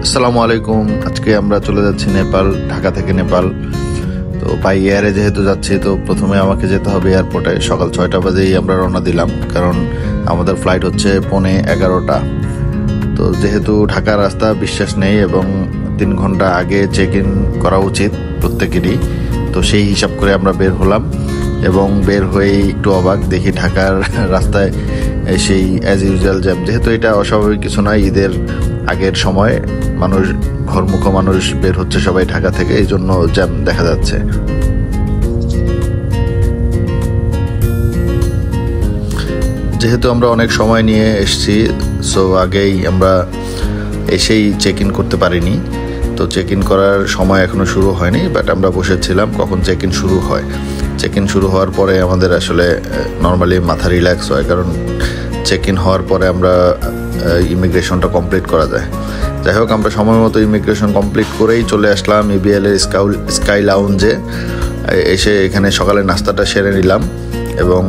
আসসালামু আলাইকুম। আজকে আমরা চলে যাচ্ছি নেপাল, ঢাকা থেকে নেপাল। তো বাই এয়ারে যেহেতু যাচ্ছি, তো প্রথমে আমাকে যেতে হবে এয়ারপোর্টে। সকাল 6টা বাজেই আমরা রওনা দিলাম, কারণ আমাদের ফ্লাইট হচ্ছে 11:15। তো যেহেতু ঢাকা রাস্তা বিশ্বাস নেই এবং 3 ঘন্টা আগে চেক ইন করা উচিত প্রত্যেকেরই, তো সেই হিসাব করে আমরা বের হলাম এবং বের হয়েই একটু অবাক, দেখি ঢাকার রাস্তায় সেই অ্যাজ ইউজুয়াল জ্যাম। যেহেতু এটা অস্বাভাবিক কিছু নয়, ঈদের আগের সময় মানুষ, ঘরমুখ মানুষ বের হচ্ছে সবাই ঢাকা থেকে, এই জন্য জ্যাম দেখা যাচ্ছে। যেহেতু আমরা অনেক সময় নিয়ে এসছি, সো আগেই আমরা এসেই চেক ইন করতে পারিনি। তো চেক ইন করার সময় এখনো শুরু হয়নি, বাট আমরা বসেছিলাম কখন চেক ইন শুরু হয়। চেক ইন শুরু হওয়ার পরে আমাদের আসলে নর্মালি মাথা রিল্যাক্স হয়, কারণ চেক ইন হওয়ার পরে আমরা ইমিগ্রেশনটা কমপ্লিট করা যায়। যাই হোক, আমরা সময় মতো ইমিগ্রেশন কমপ্লিট করেই চলে আসলাম ইবিএল এর স্কাই লাউঞ্জে। এসে এখানে সকালে নাস্তাটা সেরে নিলাম এবং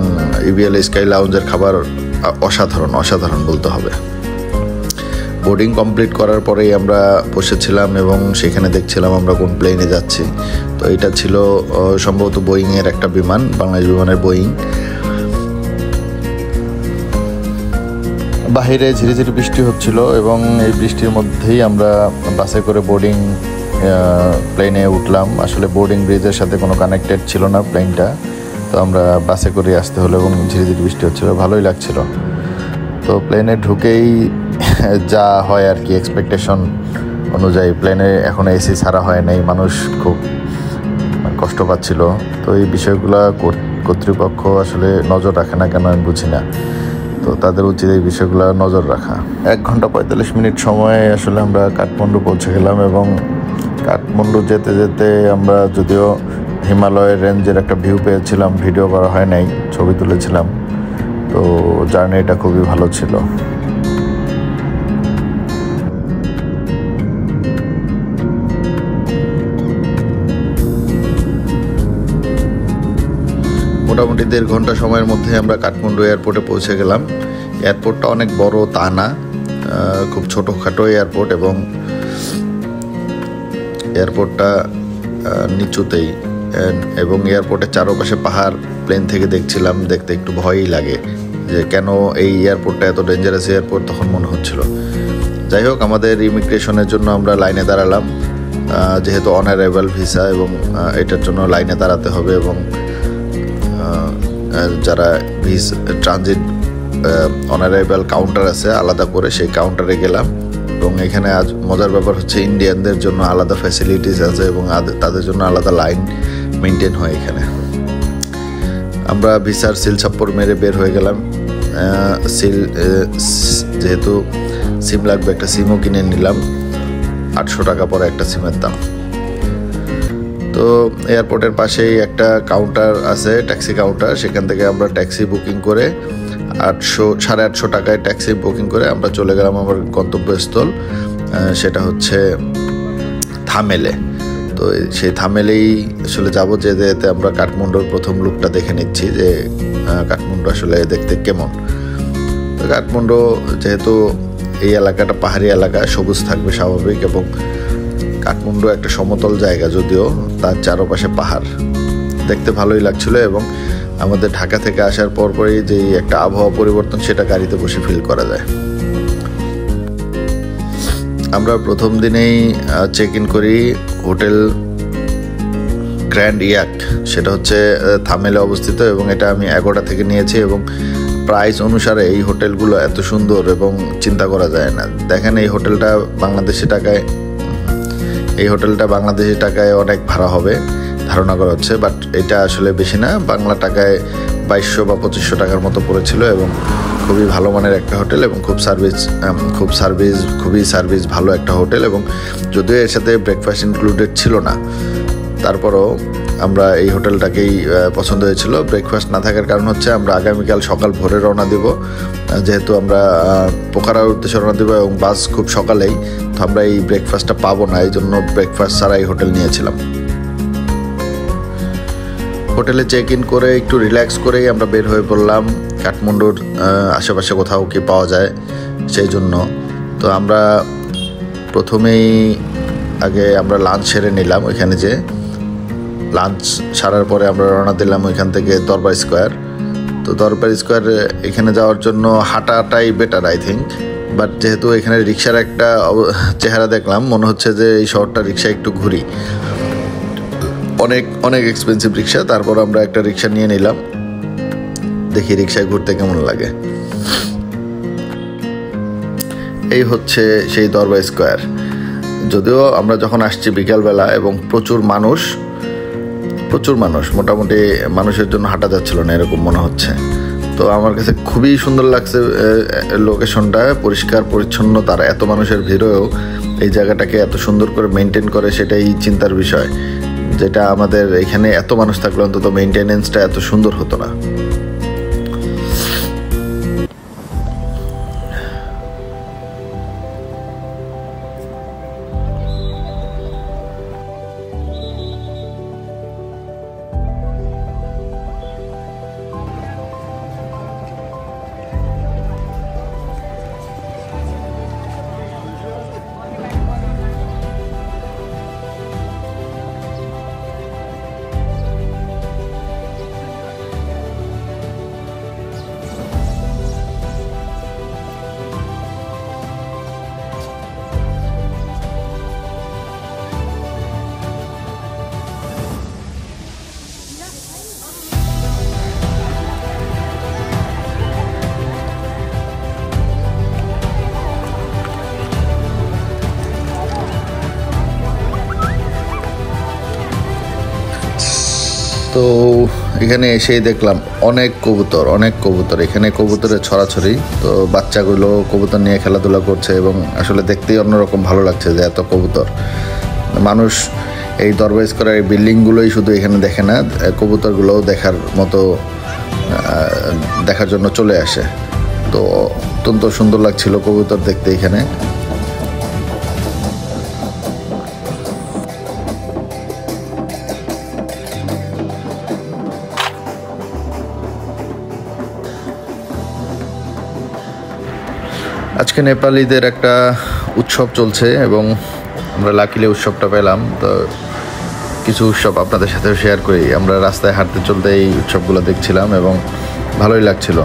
ইবিএল স্কাই লাউঞ্জের খাবার অসাধারণ বলতে হবে। বোর্ডিং কমপ্লিট করার পরেই আমরা বসেছিলাম এবং সেখানে দেখছিলাম আমরা কোন প্লেনে যাচ্ছি। তো এটা ছিল সম্ভবত বোয়িংয়ের একটা বিমান, বাংলাদেশ বিমানের বোয়িং। বাহিরে ঝিরিঝিরি বৃষ্টি হচ্ছিল এবং এই বৃষ্টির মধ্যেই আমরা বাসে করে বোর্ডিং প্লেনে উঠলাম। আসলে বোর্ডিং ব্রিজের সাথে কোনো কানেক্টেড ছিল না প্লেনটা, তো আমরা বাসে করে আসতে হলো এবং ঝিরিঝিরি বৃষ্টি হচ্ছিল, ভালোই লাগছিল। তো প্লেনে ঢুকেই যা হয় আর কি, এক্সপেকটেশন অনুযায়ী প্লেনে এখন এসি ছাড়া হয় নাই, মানুষ খুব কষ্ট পাচ্ছিল। তো এই বিষয়গুলো কর্তৃপক্ষ আসলে নজর রাখে না কেন আমি বুঝি না। তো তাদের উচিত এই বিষয়গুলো নজর রাখা। 1 ঘন্টা 45 মিনিট সময়ে আসলে আমরা কাঠমান্ডু পৌঁছে গেলাম এবং কাঠমান্ডু যেতে যেতে আমরা যদিও হিমালয়ের রেঞ্জের একটা ভিউ পেয়েছিলাম, ভিডিও করা হয় নাই, ছবি তুলেছিলাম। তো জার্নিটা খুবই ভালো ছিল। মোটামুটি 1.5 ঘন্টা সময়ের মধ্যে আমরা কাঠমান্ডু এয়ারপোর্টে পৌঁছে গেলাম। এয়ারপোর্টটা অনেক বড় তা না, খুব ছোটোখাটো এয়ারপোর্ট এবং এয়ারপোর্টটা নিচুতেই, এবং এয়ারপোর্টের চারপাশে পাহাড়। প্লেন থেকে দেখছিলাম, দেখতে একটু ভয়ই লাগে যে কেন এই এয়ারপোর্টটা এত ডেঞ্জারাস এয়ারপোর্ট, তখন মনে হচ্ছিল। যাই হোক, আমাদের ইমিগ্রেশনের জন্য আমরা লাইনে দাঁড়ালাম, যেহেতু অনারাইভাল ভিসা এবং এটার জন্য লাইনে দাঁড়াতে হবে। এবং যারা ট্রানজিট অনারাইভাল কাউন্টার আছে আলাদা করে, সেই কাউন্টারে গেলাম। এবং এখানে আজ মজার ব্যাপার হচ্ছে, ইন্ডিয়ানদের জন্য আলাদা ফ্যাসিলিটিস আছে এবং তাদের জন্য আলাদা লাইন মেনটেন হয় এখানে। আমরা ভিসার সিল ছাপ্পড় মেরে বের হয়ে গেলাম। যেহেতু সিম লাগবে, একটা সিমও কিনে নিলাম। 800 টাকা পরে একটা সিমের দাম। তো এয়ারপোর্টের পাশেই একটা কাউন্টার আছে, ট্যাক্সি কাউন্টার। সেখান থেকে আমরা ট্যাক্সি বুকিং করে 800-850 টাকায় ট্যাক্সি বুকিং করে আমরা চলে গেলাম আমার গন্তব্যস্থল, সেটা হচ্ছে থামেলে। তো সেই থামেলেই আসলে যাবো, যেতে যেতে আমরা কাঠমান্ডুর প্রথম লুকটা দেখে নিচ্ছি যে কাঠমান্ডু আসলে দেখতে কেমন। তো কাঠমান্ডু যেহেতু এই এলাকাটা পাহাড়ি এলাকা, সবুজ থাকবে স্বাভাবিক, এবং কাঠমান্ডু একটা সমতল জায়গা, যদিও তার চারপাশে পাহাড়, দেখতে ভালোই লাগছিল। এবং আমাদের ঢাকা থেকে আসার পরপরই যে একটা আবহাওয়া পরিবর্তন, সেটা গাড়িতে বসে ফিল করা যায়। আমরা প্রথম দিনেই চেক ইন করি হোটেল গ্র্যান্ড ইয়াক, সেটা হচ্ছে থামেলে অবস্থিত এবং এটা আমি এগোটা থেকে নিয়েছি। এবং প্রাইস অনুসারে এই হোটেলগুলো এত সুন্দর এবং চিন্তা করা যায় না। দেখেন, এই হোটেলটা বাংলাদেশি টাকায় অনেক ভাড়া হবে ধারণা করা হচ্ছে, বাট এটা আসলে বেশি না, বাংলা টাকায় 2200 বা 2500 টাকার মতো পড়েছিল। এবং খুবই ভালো মানের একটা হোটেল এবং খুবই সার্ভিস ভালো একটা হোটেল। এবং যদিও এর সাথে ব্রেকফাস্ট ইনক্লুডেড ছিল না, তারপরও আমরা এই হোটেলটাকেই পছন্দ হয়েছিল। ব্রেকফাস্ট না থাকার কারণ হচ্ছে আমরা আগামীকাল সকাল ভোরে রওনা দেব, যেহেতু আমরা পোখারার উদ্দেশ্যে রওনা দেব এবং বাস খুব সকালেই, তো আমরা এই ব্রেকফাস্টটা পাবো না, এই জন্য ব্রেকফাস্ট ছাড়া এই হোটেল নিয়েছিলাম। হোটেলে চেক ইন করে একটু রিল্যাক্স করেই আমরা বের হয়ে পড়লাম কাঠমান্ডুর আশেপাশে কোথাও কি পাওয়া যায় সেই জন্য। তো আমরা প্রথমেই আগে আমরা লাঞ্চ সেরে নিলাম। ওইখানে যে লাঞ্চ সারার পরে আমরা রওনা দিলাম ওইখান থেকে দরবার স্কোয়ার। তো দরবার স্কোয়ার এখানে যাওয়ার জন্য হাঁটাটাই বেটার আই থিঙ্ক, বাট যেহেতু এখানে রিক্সার একটা চেহারা দেখলাম, মনে হচ্ছে যে এই শহরটা রিক্সা একটু ঘুরি, অনেক অনেক এক্সপেন্সিভ রিক্সা। তারপর আমরা একটা রিক্সা নিয়ে নিলাম, দেখি রিক্সায় ঘুরতে কেমন লাগে। এই হচ্ছে সেই দরবার স্কোয়ার। যদিও আমরা যখন আসছি বিকালবেলা এবং প্রচুর মানুষ, মোটামুটি মানুষের জন্য হাঁটা যাচ্ছিল না এরকম মনে হচ্ছে। তো আমার কাছে খুবই সুন্দর লাগছে লোকেশনটা, পরিষ্কার পরিচ্ছন্ন। তারা এত মানুষের ভিড়েও এই জায়গাটাকে এত সুন্দর করে মেনটেন করে, সেটাই চিন্তার বিষয়, যেটা আমাদের এখানে এত মানুষ থাকলে অন্তত মেনটেনেন্সটা এত সুন্দর হতো না। তো এখানে এসেই দেখলাম অনেক কবুতর। এখানে কবুতরের ছড়াছড়ি। তো বাচ্চাগুলো কবুতর নিয়ে খেলাধুলা করছে এবং আসলে দেখতেই অন্যরকম ভালো লাগছে যে এত কবুতর। মানুষ এই দরবার স্কোয়ারের এই বিল্ডিংগুলোই শুধু এখানে দেখে না, কবুতরগুলোও দেখার জন্য চলে আসে। তো অত্যন্ত সুন্দর লাগছিল কবুতর দেখতে এখানে। আজকে নেপালিদের একটা উৎসব চলছে এবং আমরা লাকিলি উৎসবটা পেলাম। তো কিছু উৎসব আপনাদের সাথেও শেয়ার করি। আমরা রাস্তায় হাঁটতে চলতে এই উৎসবগুলো দেখছিলাম এবং ভালোই লাগছিল।